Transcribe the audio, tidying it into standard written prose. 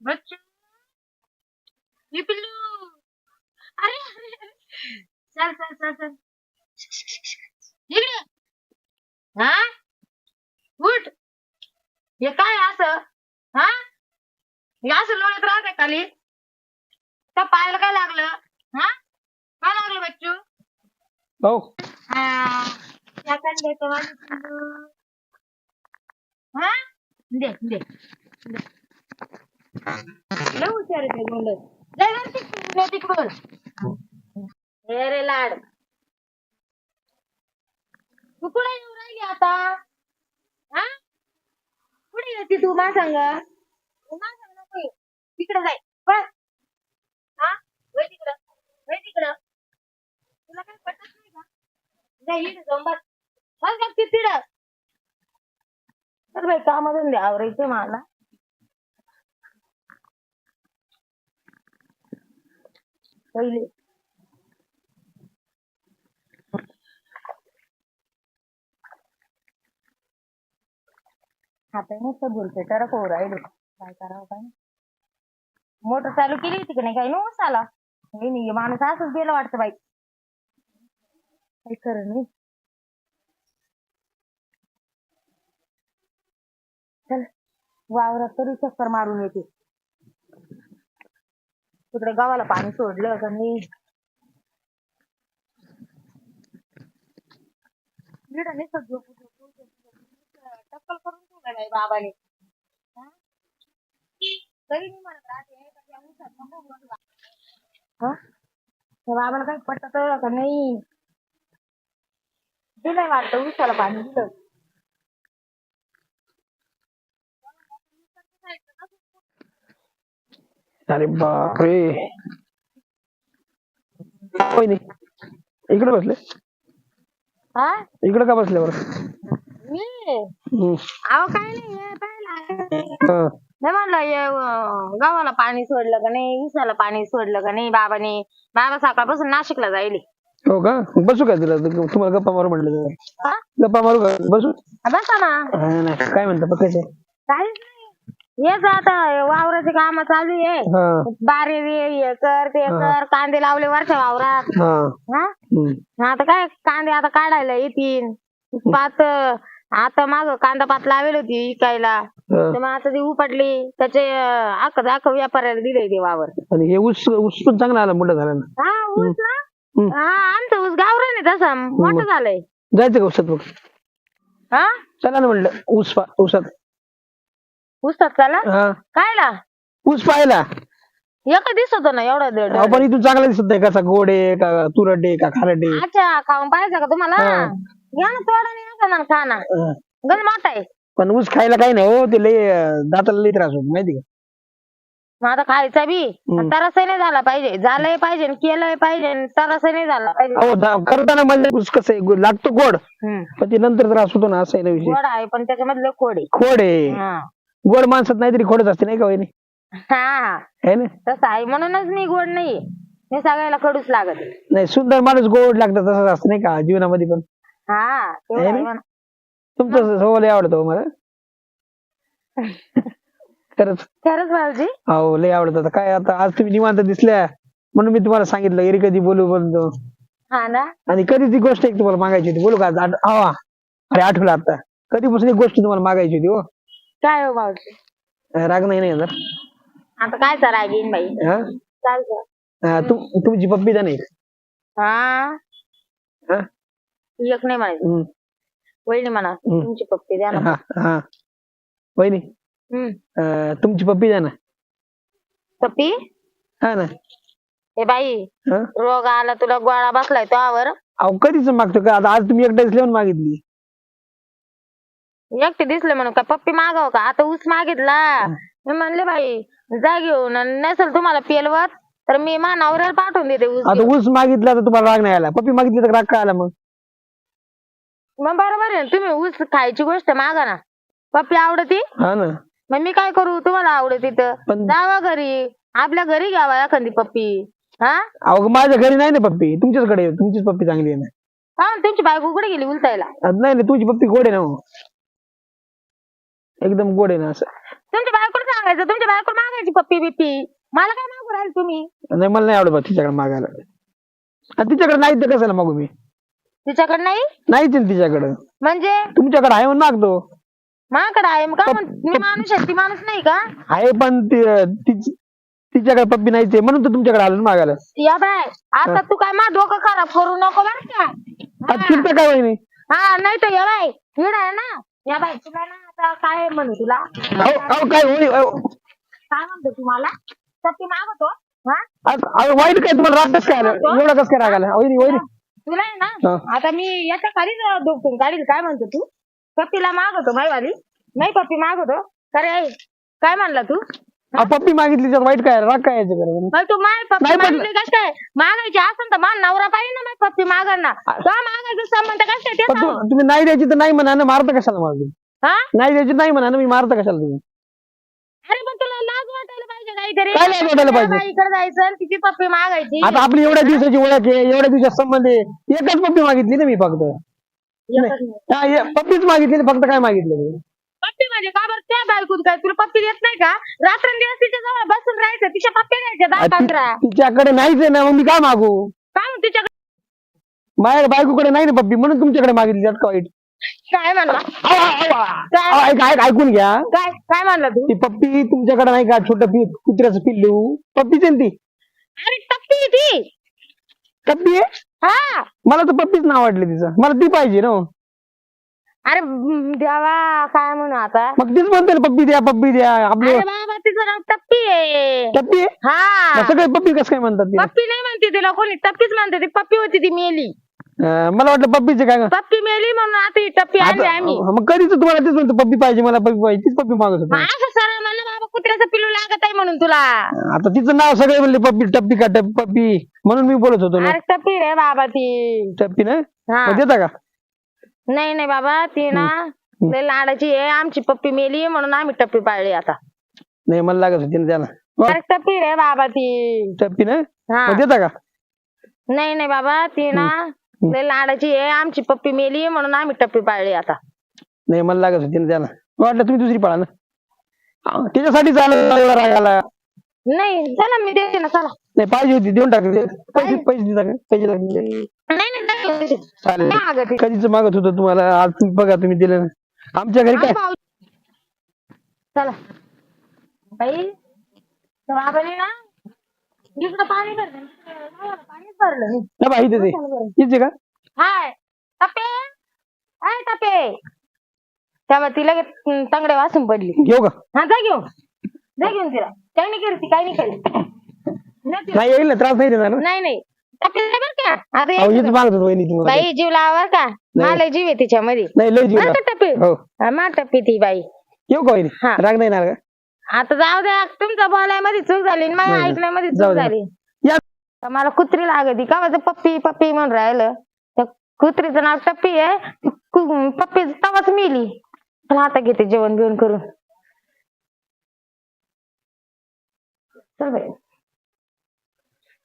बच्चू ये पिल्लू अरे अरे अरे. चल चल चल चल इकडे हा उठ हे काय असं हा हे असं लोळत राहते खाली त्या पायाला काय लागलं हा काय लागलं बच्चू हो हा त्या काय देतो माझं पिल्लू हा दे दे दे. लय हुशार आहे ते बोलत लय गरज तिकडून हे रे लाड तू कुठे येऊन राहिली आता हा कुठे येते तू मा सांग नको येऊ. तिकडे जाय पळ हा वय तिकडं तुला काही पटत नाही का जाय इकडे जाऊन बस बस बघ तिकडं तर बाई कामाधंदे आवरायचे मला पहिले आता मस्त बोलते तर हो राहिलो काय करावं काय मोटर चालू केली होती का नाही काही नऊच आला नाही माणूस असंच गेलं वाटतं बाई काही खरं नाही चल वावरात तरी चक्कर मारून येते तिकडे गावाला पाणी सोडलं का नाही टक्कल करून ठेवलं बाई बाबाने हा? तरी मी म्हणत राहते का त्या ऊसात नको बोलू. हा? त्या बाबाला काही पटत का नाही दिलंय वाटतं ऊसाला पाणी दिलं अरे बापरे होय नाही इकडे बसले हा इकडे का बसले बरं मी हम्म. अहो काय नाही हे पाहिलं हा. नाही म्हणलं हे गावाला पाणी सोडलं का नाही ऊसाला पाणी सोडलं का नाही बाबाने बाबा सकाळपासून नाशिकला जाईल हो का बसू का तिला तुम्हाला गप्पा मारू म्हटलं हा? गप्पा मारू का बसू बसा ना हा, नाही काय म्हणता पकायचे काहीच नाही हेच आता वावराचे काम चालू आहे हा बारे हे कर ते कर कांदे लावले वरच्या वावरात हा हा हम्म. आता काय कांदे आता काढायला येतील पात आता माग कांदा पात लावेल होती विकायला तर मग आता ती उपटली त्याचे आख व्यापाऱ्याला दिले ते वावर आणि हे ऊस ऊस पण चांगला आला मोठा झाला ना हा ऊस ना हा आमचं ऊस गावरान आहे तसा मोठं झालंय जायचं का ऊसात मग हा चला ना म्हणलं ऊसात ऊसात चला हा कायला ऊस पाहायला एका दिसत ना एवढा दीड अहो, पण इथून चांगला दिसत नाही कसा गोड आहे का तुरट आहे का खारट आहे अच्छा खाऊन पाहायचं का तुम्हाला हा. घ्या ना थोडं नाही ना खा ना हा. गण मोठा आहे पण ऊस खायला काही नाही हो ते लय दाताला लय त्रास होतो माहिती का मग आता खायचा बी तरसही नाही झाला पाहिजे झालंय पाहिजे केलंय पाहिजे तरसही नाही झाला पाहिजे अहो करताना म्हणजे ऊस कसं आहे लागतो गोड पण ते नंतर त्रास होतो ना असं आहे ना विषय गोड आहे पण त्याच्यामधलं खोड आहे खोड आहे हा. गोड माणसात नाहीतरी खोडच असते नाही का वहिनी हा है ना तसं आहे म्हणूनच मी गोड नाही हे सगळ्याला कडूच लागत आहे. नाही सुंदर माणूस गोड लागतं तसंच असतं नाही का जीवनामध्ये पण हा तेवढं आहे म्हणा. तुमचं स्वभाव लय आवडतो मला खरंच खरंच भाऊजी हो लय आवडत आता काय आता आज तुम्ही निवांत दिसल्या म्हणून मी तुम्हाला सांगितलं एरी कधी बोलू बोलतो हा ना आणि कधी ती गोष्ट एक तुम्हाला मागायची होती बोलू का अरे आठवलं आता कधीपासून एक गोष्ट तुम्हाला मागायची होती हो काय हो भाऊजी राग नाही येणार आता काय राग येईन बाई हा? चालतं तुमची पप्पी द्या नाही हा हा? एक नाही म्हणायचं हम्म. वहिनी म्हणा तुमची पप्पी द्या ना हा हा वहिनी तुमची पप्पी द्या ना पप्पी हा ना हे बाई हा? रोग आला तुला गोळा बसलाय तो आवर अहो कधीच मागतो का आता आज तुम्ही एकटा लिहून मागितली एकटे दिसले म्हणून का पप्पी मागाव का आता ऊस मागितला मी म्हणले बाई जा घेऊन आणि नसेल तुम्हाला पेलवत तर मी मानावर पाठवून देते ऊस आता ऊस मागितला तर तुम्हाला राग नाही आला पप्पी मागितली तर राग काय आला मग मग बरोबर आहे तुम्ही ऊस खायची गोष्ट मागा ना पप्पी आवडती हा ना मग मी काय करू तुम्हाला आवडती तर जावा घरी आपल्या घरी घ्यावा एखादी पप्पी हा अहो माझ्या घरी नाही ना पप्पी तुमच्याचकडे तुमचीच पप्पी चांगली आहे ना हा तुमची बायको कुठे गेली उलटायला नाही तुमची पप्पी गोड आहे ना हो. एकदम गोड आहे ना असं तुमच्या बायकोला सांगा मागायचं तुमच्या बायको मागायची पप्पी बिप्पी मला काय मागू राहील तुम्ही नाही मला नाही आवडत बा तिच्याकडे मागायला आणि तिच्याकडे नाही तर कशाला मागू मी तिच्याकडे नाही नाहीच आहे तिच्याकडे म्हणजे तुमच्याकडे आहे म्हणून मागतो माझ्याकडे आहे मग का मी माणूस आहे ती माणूस नाही का आहे पण तिच्याकडे पप्पी नाहीच आहे म्हणून तर तुमच्याकडे आलो ना मागायला या बाय आता तू काय मा डोकं खराब करू नको बरं का आता चिंता काय वहिनी हा नाही तर या बाय हिड आहे ना या बाय तुला ना आता काय म्हणू तुला अहो काय होईल काय म्हणतो तुम्हाला पप्पी मागतो हा वाईट काय तुम्हाला राग कसं काय आलं एवढं कसं काय राग आला वहिनी वहिनी तुला आहे ना आता मी याच्या खालीच डोकून काढील काय म्हणतो तू पप्पीला मागवतो माईवाली नाही पप्पी मागवतो अरे काय म्हणला तू पप्पी मागितली त्यात वाईट काय राग काय यायचं करायचं? मग तू माय पप्पी नाही पण- मागितली कस काय मागायची असं तर मान नवरा पाहिजे ना माय पप्पी मागणार ना का मागायचं संबंध कस काय ते पण सांग. तुम्ही नाही द्यायची तर नाही म्हणा ना मारता कशाला मला तुम्ही हा नाही द्यायची नाही म्हणा ना मी मारता कशाला तुम्ही अरे पण तुला लाज वाटायला पाहिजे काहीतरी काय लाज वाटायला पाहिजे? इकडे जायचं आणि तिची पप्पी मागायची आता आपली एवढ्या दिवसाची ओळख आहे एवढ्या दिवसात संबंध आहे एकच पप्पी मागितली ना मी फक्त एकच नाही. पप्पीच मागितली ना, फक्त काय मागितलं मी पप्पी म्हणजे का बरं त्या बायकोत काय तुला पप्पी देत नाही का रात्रंदिवस तिच्या जवळ बसून राहायचं तिच्या पप्पी द्यायच्या 10-15 तिच्याकडे नाहीच आहे ना मग मी काय मागू काय म्हणतो तिच्या माझ्या बायकोकडे नाही ना पप्पी म्हणून तुमच्याकडे मागितली त्यात का वाईट काय म्हणला ऐकून घ्या काय काय म्हणला तू ती पप्पी तुमच्याकडे नाही का छोटं कुत्र्याचं पिल्लू पप्पीच आहे ना ती अरे टप्पी आहे ती पप्पी आहे हा मला तर पप्पीच नाव वाटलं तिचं मला ती पाहिजे ना हो. अरे देवा काय म्हणू आता मग तीच म्हणते ना पप्पी द्या आपलं अरे बाबा तिचं नाव टप्पी आहे पप्पी आहे हा मग सगळे पप्पी कसं काय म्हणतात तिला? पप्पी नाही म्हणते तिला कोणी टप्पीच म्हणते ती पप्पी होती ती मेली मला वाटलं पप्पीचे काय पप्पी मेली म्हणून आता ही टप्पी आणली आम्ही मग कधीच तुम्हाला तेच म्हणतो पप्पी पाहिजे मला पप्पी पाहिजे तीच पप्पी मागत मग होतो असं सरळ म्हणलं बाबा कुत्र्याचं पिल्लू लागत आहे म्हणून तुला आता तिचं नाव सगळे म्हणले पप्पी टप्पी का पप्पी म्हणून मी बोलत होतो ना अरे टप्पी रे बाबा ती टप्पी ना हा मग देता का नाही नाही बाबा ती ना लय लाडाची आहे आमची पप्पी मेली म्हणून आम्ही टप्पी पाळली आता नाही मला लागत होती ना त्याला अरे टप्पी रे बाबा ती टप्पी ना हा मग देता का नाही नाही बाबा ती ना लय लाडाची आहे आमची पप्पी मेली म्हणून आम्ही टप्पी पाळली आता नाही मला लागत होती ना त्याला वाटलं तुम्ही दुसरी पळा ना त्याच्यासाठी चालत एवढा रागाला नाही चला मी देते ना चला नाही पाहिजे होती देऊन टाक पैसे पैसे देता का पैसे लागले नाही नाही चालेल नाही मागत आहे. कधीच मागत होतो तुम्हाला आज तुम्ही बघा तुम्ही दिलं ना आमच्या घरी काय हा, भाऊ. चला बाई तर बाबाने ना इकडं पाणी भरलं पाणीच भरलं ना बाई इथे हीच आहे का हाय टपे हाय टपे तेव्हा ती लगेच तंगडे वाचून पडली घेऊ का हा जा घेऊन तिला काही नाही केली ती काही नाही केली नाही ती- नाही येईल ना त्रास नाही देणार ना नाही नाही टपे नाही बरं का आता अहो, हीच यायचं. मागत होतो वहिनी तुम्हाला बाई जीव लावा का मला जीव आहे तिच्यामध्ये नाही लय जीव बरं का टपे हो हा, मा टपे ती बाई येऊ का वहिनी हा. राग नाही येणार का आता जाऊ द्या तुमच्या बोलायमध्ये चूक झाली आणि माझ्या नाही. ऐकण्यामध्ये जाऊ चूक द्या. झाली या तर मला कुत्री लागती का माझं पप्पी पप्पी म्हणून राहिलं त्या कुत्रीचं नाव टप्पी आहे पप्पी तवाच मिली पण आता घेते जेवण बिवण करून चल बाई